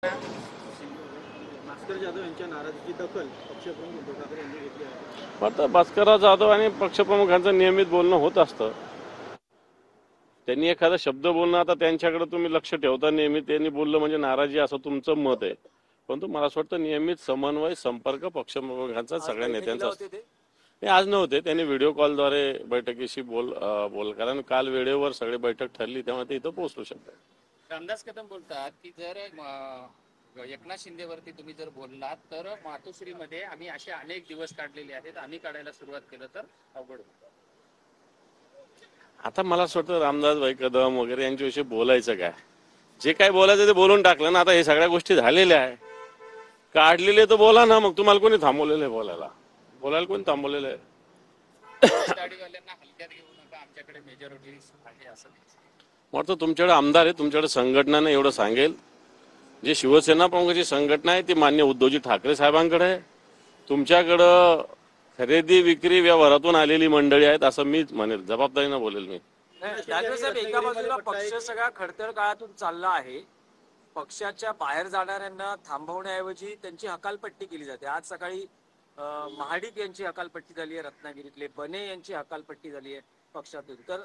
भास्कर जाधव यांच्या नाराजीची दखल पक्षप्रमुख उद्धव ठाकरे यांनी घेतली आहे. आता भास्करराव जाधव आणि पक्षप्रमुखांचं नियमित बोलणं होत असतं. त्यांनी एखादा शब्द बोलणं, आता त्यांच्याकडे तुम्ही लक्ष ठेवता नेहमी त्यांनी बोललं म्हणजे नाराजी असं तुमचं मत आहे. परंतु मला असं वाटतं नियमित समन्वय संपर्क पक्षप्रमुखांचा सगळ्या नेत्यांचा असतो. ते आज नव्हते, त्यांनी व्हिडिओ कॉलद्वारे बैठकीशी बोल कारण काल वेळेवर सगळी बैठक ठरली तेव्हा ते इथं पोहोचू शकतात. रामदास कदम बोलतात की जर एकनाथ शिंदेवरती तुम्ही जर बोललात तर मातोश्रीमध्ये आम्ही असे अनेक दिवस काढलेले आहेत, आम्ही काढायला सुरुवात केलं तर अवघड होतं. आता मला असं वाटतं रामदासभाई कदम वगैरे यांच्याविषयी बोलायचं काय, जे काय बोलायचं ते बोलून टाकलं ना. आता हे सगळ्या गोष्टी झालेल्या आहे, काढलेले तर बोला ना. मग तुम्हाला कोणी थांबवलेलं आहे बोलायला कोणी थांबवलेलं आहे? दाढीवाल्यांना हलक्यात घेऊ नका, आमच्याकडे मेजॉरिटी आहे असं वाटतं. तुमच्याकडे आमदार आहे, तुमच्याकडे संघटना नाही, एवढं सांगेल. जे शिवसेना प्रमुखाची संघटना आहे ती मान्य उद्धवजी ठाकरे साहेबांकडे आहे. तुमच्याकडं खरेदी विक्री व्यवहारातून आलेली मंडळी आहेत असं मी म्हणेल, जबाबदारीनं बोलेल मी. साहेब, एका बाजूला पक्ष सगळा खडतर काळातून चालला आहे. पक्षाच्या बाहेर जाणाऱ्यांना थांबवण्याऐवजी त्यांची हकालपट्टी केली जाते. आज सकाळी महाडिक यांची हकालपट्टी झाली आहे, रत्नागिरीतले बने यांची हकालपट्टी झाली आहे पक्षातून. तर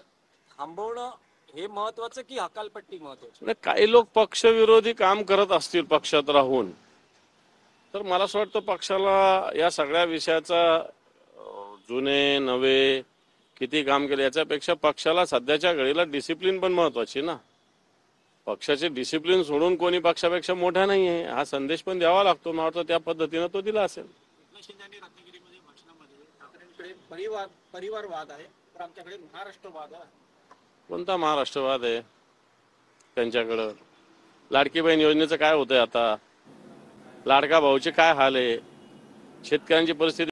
थांबवणं हे महत्वाचं की हकालपट्टी महत्वाची? काही लोक पक्षविरोधी काम करत असतील पक्षात राहून, तर मला असं वाटतं पक्षाला या सगळ्या विषयाचा जुने नवे किती काम केले याच्यापेक्षा पक्षाला सध्याच्या घडीला डिसिप्लिन पण महत्वाची ना. पक्षाचे डिसिप्लिन सोडून कोणी पक्षापेक्षा मोठा नाही आहे हा संदेश पण द्यावा लागतो. मला वाटतं त्या पद्धतीनं तो दिला असेल. एकनाथ शिंदेंनी रत्नागिरीमध्ये भाषणामध्ये ठाकरेंकडे परिवारवाद आहे, तर आमच्याकडे महाराष्ट्रवाद आहे. कोणता महाराष्ट्रवाद आहे त्यांच्याकडं? लाडकी बहीण योजनेचं काय होतंय आता? लाडका भाऊचे काय हाल आहे? शेतकऱ्यांची परिस्थिती